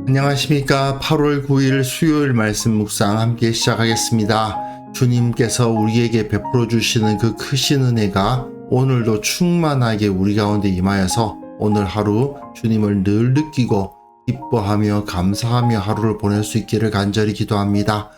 안녕하십니까. 8월 9일 수요일 말씀 묵상 함께 시작하겠습니다. 주님께서 우리에게 베풀어 주시는 그 크신 은혜가 오늘도 충만하게 우리 가운데 임하여서 오늘 하루 주님을 늘 느끼고 기뻐하며 감사하며 하루를 보낼 수 있기를 간절히 기도합니다.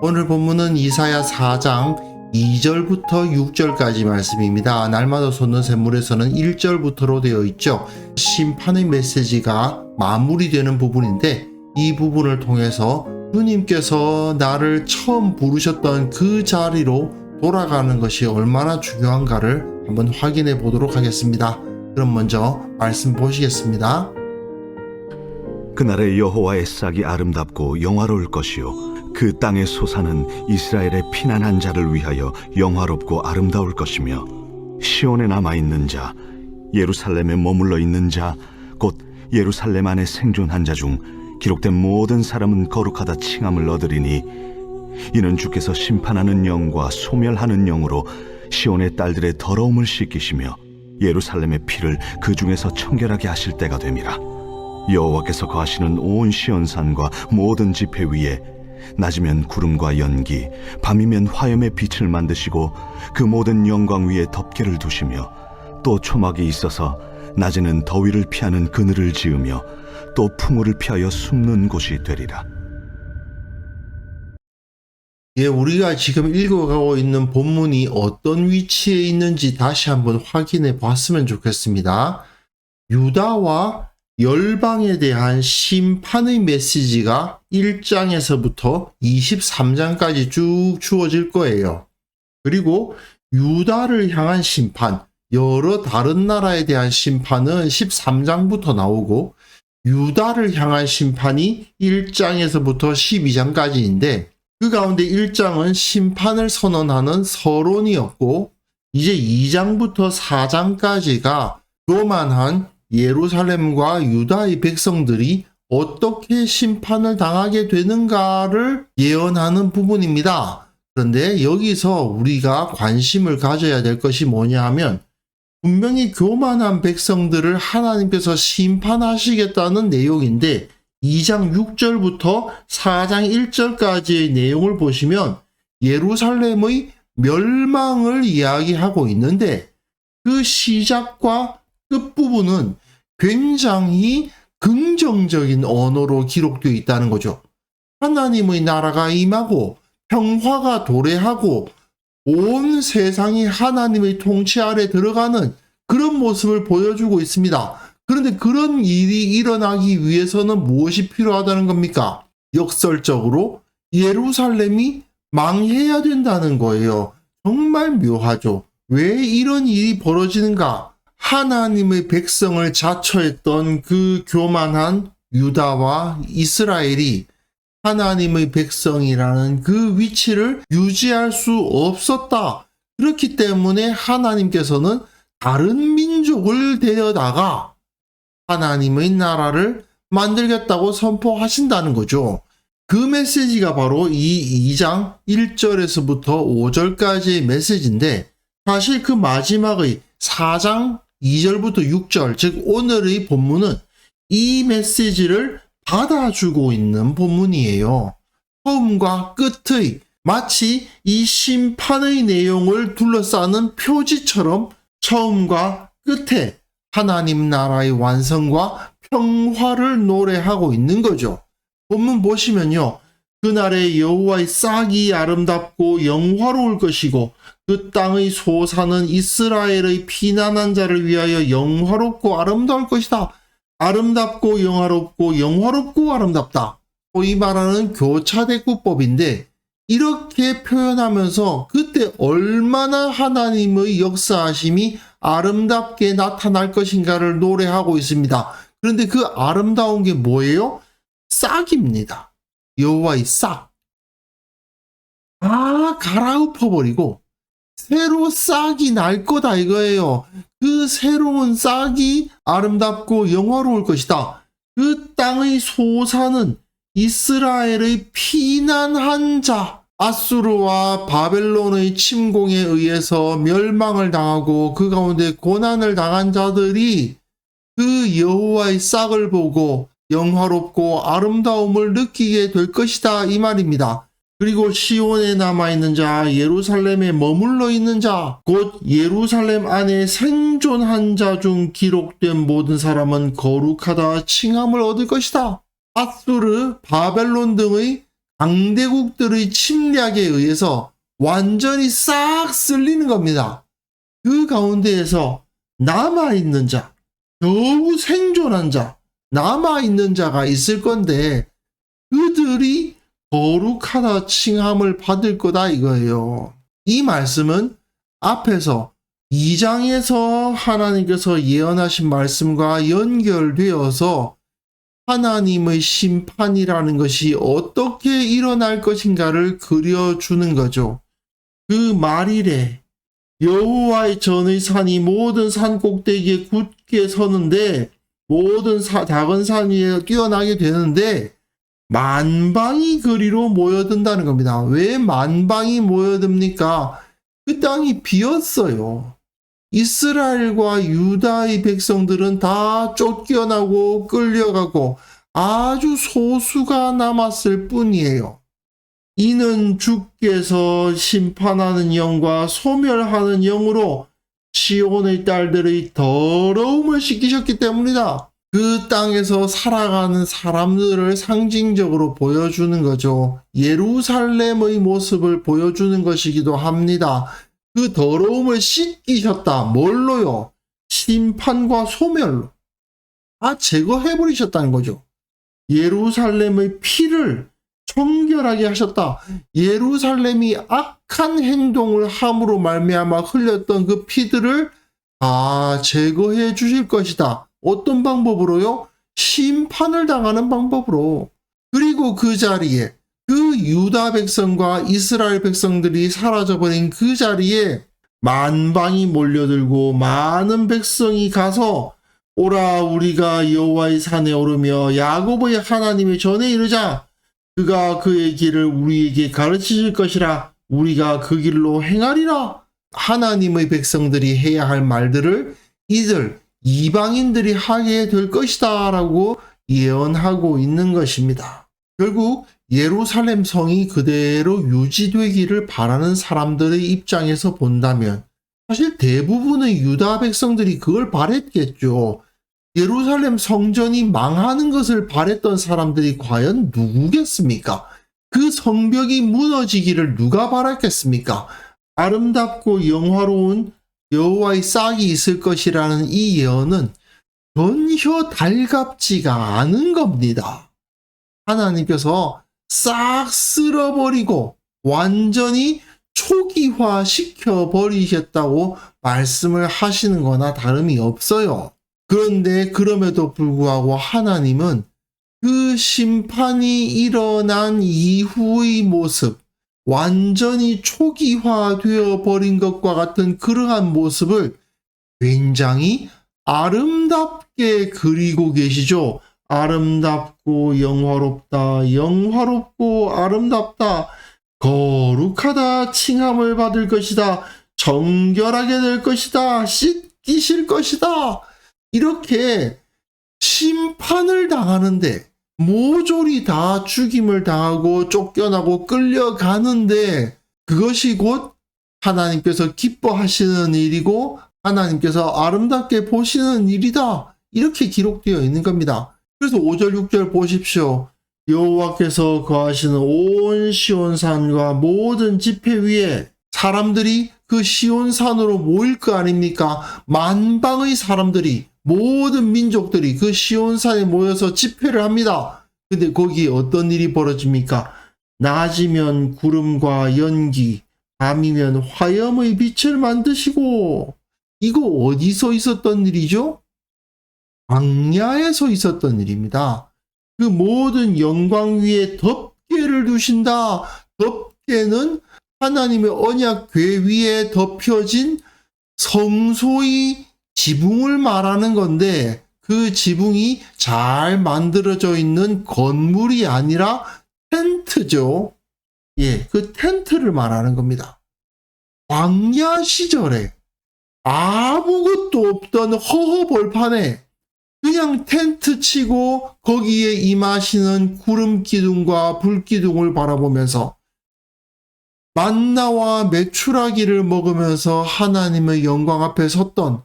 오늘 본문은 이사야 4장 2절부터 6절까지 말씀입니다. 날마다 솟는 샘물에서는 1절부터로 되어 있죠. 심판의 메시지가 마무리되는 부분인데 이 부분을 통해서 주님께서 나를 처음 부르셨던 그 자리로 돌아가는 것이 얼마나 중요한가를 한번 확인해 보도록 하겠습니다. 그럼 먼저 말씀 보시겠습니다. 그날의 여호와의 싹이 아름답고 영화로울 것이요 그 땅의 소사는 이스라엘의 피난한 자를 위하여 영화롭고 아름다울 것이며 시온에 남아있는 자, 예루살렘에 머물러 있는 자, 곧 예루살렘 안에 생존한 자 중 기록된 모든 사람은 거룩하다 칭함을 얻으리니 이는 주께서 심판하는 영과 소멸하는 영으로 시온의 딸들의 더러움을 씻기시며 예루살렘의 피를 그 중에서 청결하게 하실 때가 됨이라. 여호와께서 거하시는 온 시온산과 모든 지폐 위에 낮이면 구름과 연기, 밤이면 화염의 빛을 만드시고 그 모든 영광 위에 덮개를 두시며 또 초막이 있어서 낮에는 더위를 피하는 그늘을 지으며 또 풍우를 피하여 숨는 곳이 되리라. 우리가 지금 읽어가고 있는 본문이 어떤 위치에 있는지 다시 한번 확인해 봤으면 좋겠습니다. 유다와 열방에 대한 심판의 메시지가 1장에서부터 23장까지 쭉 주어질 거예요. 그리고 유다를 향한 심판, 여러 다른 나라에 대한 심판은 13장부터 나오고 유다를 향한 심판이 1장에서부터 12장까지인데 그 가운데 1장은 심판을 선언하는 서론이었고 이제 2장부터 4장까지가 교만한 예루살렘과 유다의 백성들이 어떻게 심판을 당하게 되는가를 예언하는 부분입니다. 그런데 여기서 우리가 관심을 가져야 될 것이 뭐냐 하면 분명히 교만한 백성들을 하나님께서 심판하시겠다는 내용인데 2장 6절부터 4장 1절까지의 내용을 보시면 예루살렘의 멸망을 이야기하고 있는데 그 시작과 끝부분은 굉장히 긍정적인 언어로 기록되어 있다는 거죠. 하나님의 나라가 임하고 평화가 도래하고 온 세상이 하나님의 통치 아래 들어가는 그런 모습을 보여주고 있습니다. 그런데 그런 일이 일어나기 위해서는 무엇이 필요하다는 겁니까? 역설적으로 예루살렘이 망해야 된다는 거예요. 정말 묘하죠. 왜 이런 일이 벌어지는가? 하나님의 백성을 자처했던 그 교만한 유다와 이스라엘이 하나님의 백성이라는 그 위치를 유지할 수 없었다. 그렇기 때문에 하나님께서는 다른 민족을 데려다가 하나님의 나라를 만들겠다고 선포하신다는 거죠. 그 메시지가 바로 이 2장 1절에서부터 5절까지의 메시지인데 사실 그 마지막의 4장 2절부터 6절, 즉 오늘의 본문은 이 메시지를 받아주고 있는 본문이에요. 처음과 끝의 마치 이 심판의 내용을 둘러싸는 표지처럼 처음과 끝에 하나님 나라의 완성과 평화를 노래하고 있는 거죠. 본문 보시면요. 그날의 여호와의 싹이 아름답고 영화로울 것이고 그 땅의 소사는 이스라엘의 피난한 자를 위하여 영화롭고 아름다울 것이다. 아름답고 영화롭고 영화롭고 아름답다. 소위 말하는 교차대구법인데 이렇게 표현하면서 그때 얼마나 하나님의 역사하심이 아름답게 나타날 것인가를 노래하고 있습니다. 그런데 그 아름다운 게 뭐예요? 싹입니다. 여호와의 싹. 갈아엎어버리고 새로 싹이 날 거다 이거예요. 그 새로운 싹이 아름답고 영화로울 것이다. 그 땅의 소사는 이스라엘의 피난한 자, 아수르와 바벨론의 침공에 의해서 멸망을 당하고 그 가운데 고난을 당한 자들이 그 여호와의 싹을 보고 영화롭고 아름다움을 느끼게 될 것이다 이 말입니다. 그리고 시온에 남아있는 자, 예루살렘에 머물러 있는 자, 곧 예루살렘 안에 생존한 자 중 기록된 모든 사람은 거룩하다 칭함을 얻을 것이다. 아수르, 바벨론 등의 강대국들의 침략에 의해서 완전히 싹 쓸리는 겁니다. 그 가운데에서 남아있는 자, 겨우 생존한 자, 남아있는 자가 있을 건데 그들이 거룩하다 칭함을 받을 거다 이거예요. 이 말씀은 앞에서 2장에서 하나님께서 예언하신 말씀과 연결되어서 하나님의 심판이라는 것이 어떻게 일어날 것인가를 그려주는 거죠. 그 말일에 여호와의 전의 산이 모든 산 꼭대기에 굳게 서는데 모든 작은 산 위에 뛰어나게 되는데 만방이 그리로 모여든다는 겁니다. 왜 만방이 모여듭니까? 그 땅이 비었어요. 이스라엘과 유다의 백성들은 다 쫓겨나고 끌려가고 아주 소수가 남았을 뿐이에요. 이는 주께서 심판하는 영과 소멸하는 영으로 시온의 딸들의 더러움을 씻기셨기 때문이다. 그 땅에서 살아가는 사람들을 상징적으로 보여주는 거죠. 예루살렘의 모습을 보여주는 것이기도 합니다. 그 더러움을 씻기셨다. 뭘로요? 심판과 소멸로. 다 제거해버리셨다는 거죠. 예루살렘의 피를 청결하게 하셨다. 예루살렘이 악한 행동을 함으로 말미암아 흘렸던 그 피들을 다 제거해 주실 것이다. 어떤 방법으로요? 심판을 당하는 방법으로. 그리고 그 자리에 그 유다 백성과 이스라엘 백성들이 사라져버린 그 자리에 만방이 몰려들고 많은 백성이 가서 오라 우리가 여호와의 산에 오르며 야곱의 하나님의 전에 이르자. 그가 그의 길을 우리에게 가르치실 것이라. 우리가 그 길로 행하리라. 하나님의 백성들이 해야 할 말들을 이들 이방인들이 하게 될 것이다 라고 예언하고 있는 것입니다. 결국 예루살렘 성이 그대로 유지되기를 바라는 사람들의 입장에서 본다면 사실 대부분의 유다 백성들이 그걸 바랬겠죠. 예루살렘 성전이 망하는 것을 바랬던 사람들이 과연 누구겠습니까? 그 성벽이 무너지기를 누가 바랐겠습니까? 아름답고 영화로운 여호와의 싹이 있을 것이라는 이 예언은 전혀 달갑지가 않은 겁니다. 하나님께서 싹 쓸어버리고 완전히 초기화 시켜버리셨다고 말씀을 하시는 거나 다름이 없어요. 그런데 그럼에도 불구하고 하나님은 그 심판이 일어난 이후의 모습, 완전히 초기화되어 버린 것과 같은 그러한 모습을 굉장히 아름답게 그리고 계시죠. 아름답고 영화롭다, 영화롭고 아름답다, 거룩하다 칭함을 받을 것이다, 정결하게 될 것이다, 씻기실 것이다. 이렇게 심판을 당하는데 모조리 다 죽임을 당하고 쫓겨나고 끌려가는데 그것이 곧 하나님께서 기뻐하시는 일이고 하나님께서 아름답게 보시는 일이다. 이렇게 기록되어 있는 겁니다. 그래서 5절 6절 보십시오. 여호와께서 거하시는 온 시온산과 모든 지폐 위에 사람들이 그 시온산으로 모일 거 아닙니까? 만방의 사람들이 모든 민족들이 그 시온산에 모여서 집회를 합니다. 근데 거기 어떤 일이 벌어집니까? 낮이면 구름과 연기, 밤이면 화염의 빛을 만드시고. 이거 어디서 있었던 일이죠? 광야에서 있었던 일입니다. 그 모든 영광 위에 덮개를 두신다. 덮개는 하나님의 언약 궤 위에 덮여진 성소의 지붕을 말하는 건데 그 지붕이 잘 만들어져 있는 건물이 아니라 텐트죠. 예, 그 텐트를 말하는 겁니다. 광야 시절에 아무것도 없던 허허벌판에 그냥 텐트 치고 거기에 임하시는 구름 기둥과 불 기둥을 바라보면서 만나와 메추라기를 먹으면서 하나님의 영광 앞에 섰던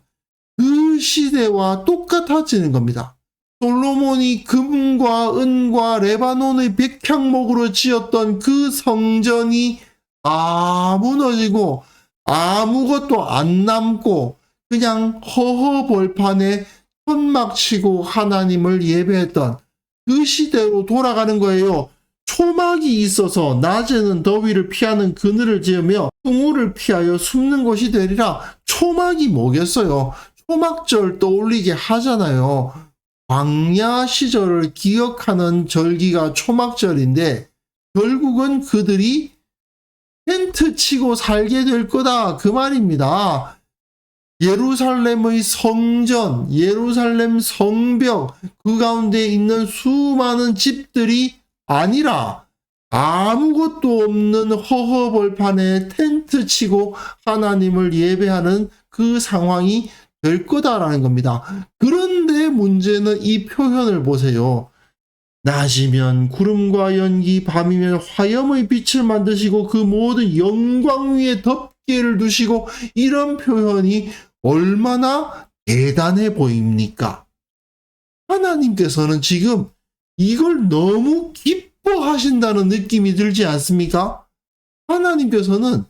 그 시대와 똑같아지는 겁니다. 솔로몬이 금과 은과 레바논의 백향목으로 지었던 그 성전이 다 무너지고 아무것도 안 남고 그냥 허허벌판에 천막 치고 하나님을 예배했던 그 시대로 돌아가는 거예요. 초막이 있어서 낮에는 더위를 피하는 그늘을 지으며 풍우를 피하여 숨는 곳이 되리라. 초막이 뭐겠어요? 초막절 떠올리게 하잖아요. 광야 시절을 기억하는 절기가 초막절인데 결국은 그들이 텐트 치고 살게 될 거다 그 말입니다. 예루살렘의 성전, 예루살렘 성벽, 그 가운데 있는 수많은 집들이 아니라 아무것도 없는 허허벌판에 텐트 치고 하나님을 예배하는 그 상황이 될 거다라는 겁니다. 그런데 문제는 이 표현을 보세요. 낮이면 구름과 연기, 밤이면 화염의 빛을 만드시고 그 모든 영광 위에 덮개를 두시고, 이런 표현이 얼마나 대단해 보입니까? 하나님께서는 지금 이걸 너무 기뻐하신다는 느낌이 들지 않습니까? 하나님께서는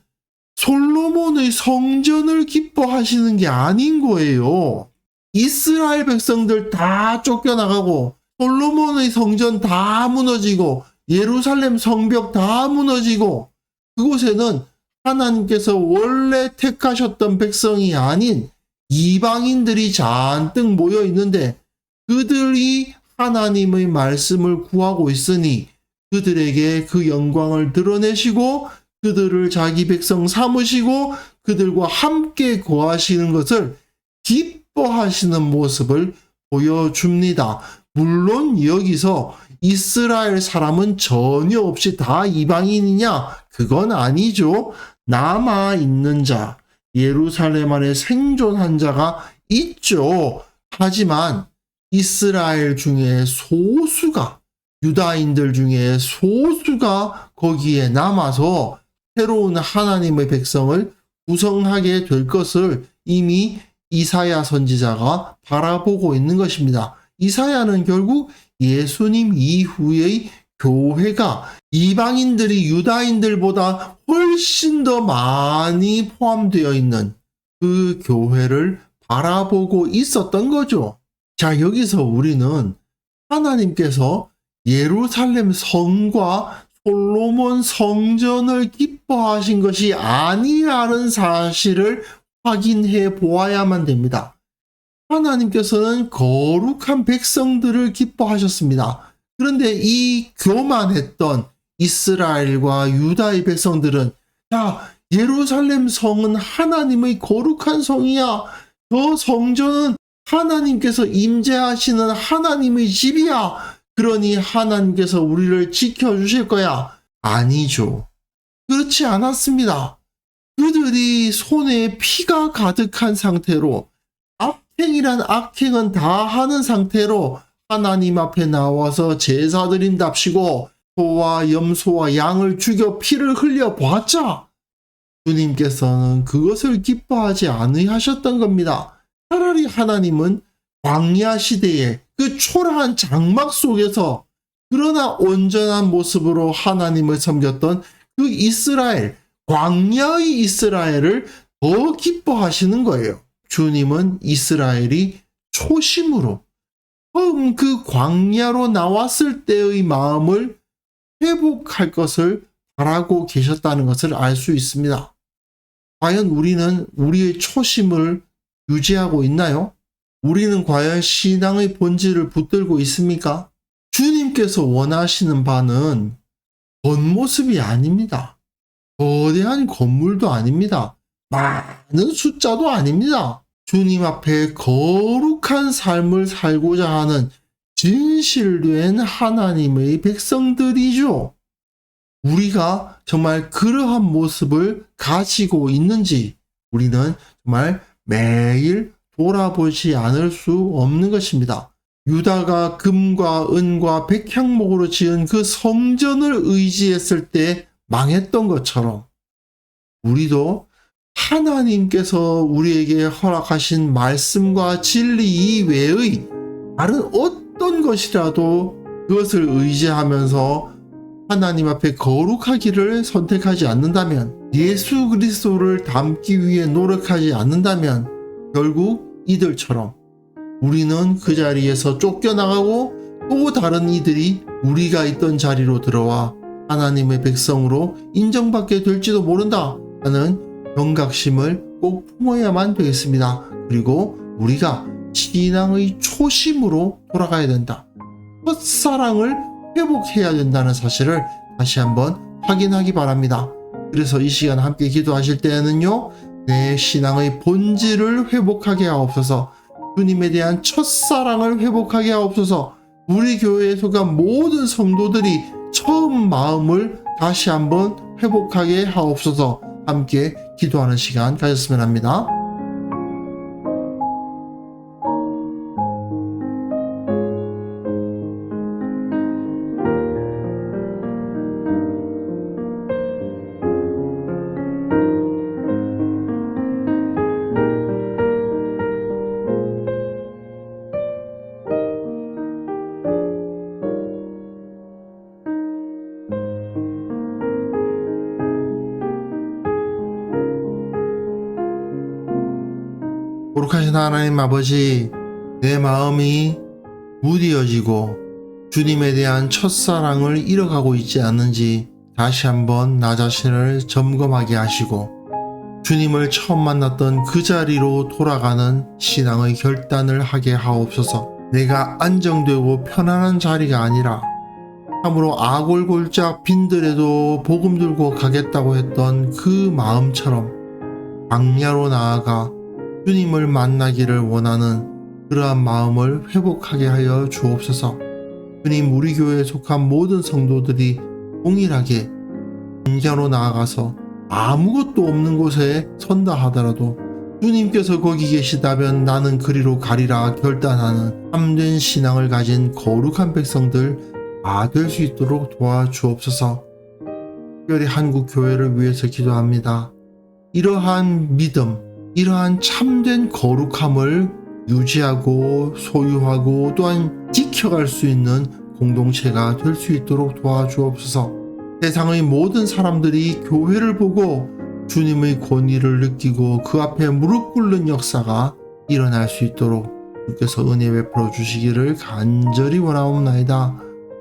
솔로몬의 성전을 기뻐하시는 게 아닌 거예요. 이스라엘 백성들 다 쫓겨나가고 솔로몬의 성전 다 무너지고 예루살렘 성벽 다 무너지고 그곳에는 하나님께서 원래 택하셨던 백성이 아닌 이방인들이 잔뜩 모여 있는데 그들이 하나님의 말씀을 구하고 있으니 그들에게 그 영광을 드러내시고 그들을 자기 백성 삼으시고 그들과 함께 거하시는 것을 기뻐하시는 모습을 보여줍니다. 물론 여기서 이스라엘 사람은 전혀 없이 다 이방인이냐? 그건 아니죠. 남아있는 자, 예루살렘 안에 생존한 자가 있죠. 하지만 이스라엘 중에 소수가, 유다인들 중에 소수가 거기에 남아서 새로운 하나님의 백성을 구성하게 될 것을 이미 이사야 선지자가 바라보고 있는 것입니다. 이사야는 결국 예수님 이후의 교회가 이방인들이 유다인들보다 훨씬 더 많이 포함되어 있는 그 교회를 바라보고 있었던 거죠. 자, 여기서 우리는 하나님께서 예루살렘 성과 솔로몬 성전을 기뻐하신 것이 아니라는 사실을 확인해 보아야만 됩니다. 하나님께서는 거룩한 백성들을 기뻐하셨습니다. 그런데 이 교만했던 이스라엘과 유다의 백성들은 자, 예루살렘 성은 하나님의 거룩한 성이야. 저 성전은 하나님께서 임재하시는 하나님의 집이야. 그러니 하나님께서 우리를 지켜주실 거야. 아니죠. 그렇지 않았습니다. 그들이 손에 피가 가득한 상태로 악행이란 악행은 다 하는 상태로 하나님 앞에 나와서 제사 드린답시고 소와 염소와 양을 죽여 피를 흘려 보았자 주님께서는 그것을 기뻐하지 않으셨던 겁니다. 차라리 하나님은 광야 시대에 그 초라한 장막 속에서 그러나 온전한 모습으로 하나님을 섬겼던 그 이스라엘, 광야의 이스라엘을 더 기뻐하시는 거예요. 주님은 이스라엘이 초심으로 처음 그 광야로 나왔을 때의 마음을 회복할 것을 바라고 계셨다는 것을 알 수 있습니다. 과연 우리는 우리의 초심을 유지하고 있나요? 우리는 과연 신앙의 본질을 붙들고 있습니까? 주님께서 원하시는 바는 겉모습이 아닙니다. 거대한 건물도 아닙니다. 많은 숫자도 아닙니다. 주님 앞에 거룩한 삶을 살고자 하는 진실된 하나님의 백성들이죠. 우리가 정말 그러한 모습을 가지고 있는지 우리는 정말 매일 돌아보지 않을 수 없는 것입니다. 유다가 금과 은과 백향목으로 지은 그 성전을 의지했을 때 망했던 것처럼 우리도 하나님께서 우리에게 허락하신 말씀과 진리 이외의 다른 어떤 것이라도 그것을 의지하면서 하나님 앞에 거룩하기를 선택하지 않는다면, 예수 그리스도를 닮기 위해 노력하지 않는다면 결국 이들처럼 우리는 그 자리에서 쫓겨나가고 또 다른 이들이 우리가 있던 자리로 들어와 하나님의 백성으로 인정받게 될지도 모른다 하는 경각심을 꼭 품어야만 되겠습니다. 그리고 우리가 신앙의 초심으로 돌아가야 된다. 첫사랑을 회복해야 된다는 사실을 다시 한번 확인하기 바랍니다. 그래서 이 시간 함께 기도하실 때에는요, 내 신앙의 본질을 회복하게 하옵소서, 주님에 대한 첫사랑을 회복하게 하옵소서, 우리 교회에 속한 모든 성도들이 처음 마음을 다시 한번 회복하게 하옵소서, 함께 기도하는 시간 가졌으면 합니다. 거룩하신 하나님 아버지, 내 마음이 무디어지고 주님에 대한 첫사랑을 잃어가고 있지 않는지 다시 한번 나 자신을 점검하게 하시고, 주님을 처음 만났던 그 자리로 돌아가는 신앙의 결단을 하게 하옵소서. 내가 안정되고 편안한 자리가 아니라 참으로 아골골짝 빈들에도 복음 들고 가겠다고 했던 그 마음처럼 광야로 나아가 주님을 만나기를 원하는 그러한 마음을 회복하게 하여 주옵소서. 주님, 우리 교회에 속한 모든 성도들이 동일하게 광야로 나아가서 아무것도 없는 곳에 선다 하더라도 주님께서 거기 계시다면 나는 그리로 가리라 결단하는 참된 신앙을 가진 거룩한 백성들 다 될 수 있도록 도와주옵소서. 특별히 한국 교회를 위해서 기도합니다. 이러한 믿음, 이러한 참된 거룩함을 유지하고 소유하고 또한 지켜갈 수 있는 공동체가 될 수 있도록 도와주옵소서. 세상의 모든 사람들이 교회를 보고 주님의 권위를 느끼고 그 앞에 무릎 꿇는 역사가 일어날 수 있도록 주께서 은혜 베풀어 주시기를 간절히 원하옵나이다.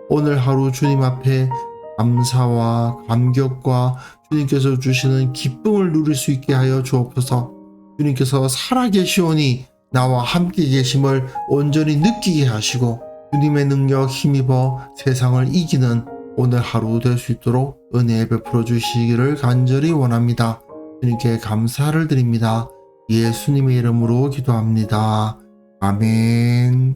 오늘 하루 주님 앞에 감사와 감격과 주님께서 주시는 기쁨을 누릴 수 있게 하여 주옵소서. 주님께서 살아계시오니 나와 함께 계심을 온전히 느끼게 하시고 주님의 능력 힘입어 세상을 이기는 오늘 하루 될 수 있도록 은혜 베풀어 주시기를 간절히 원합니다. 주님께 감사를 드립니다. 예수님의 이름으로 기도합니다. 아멘.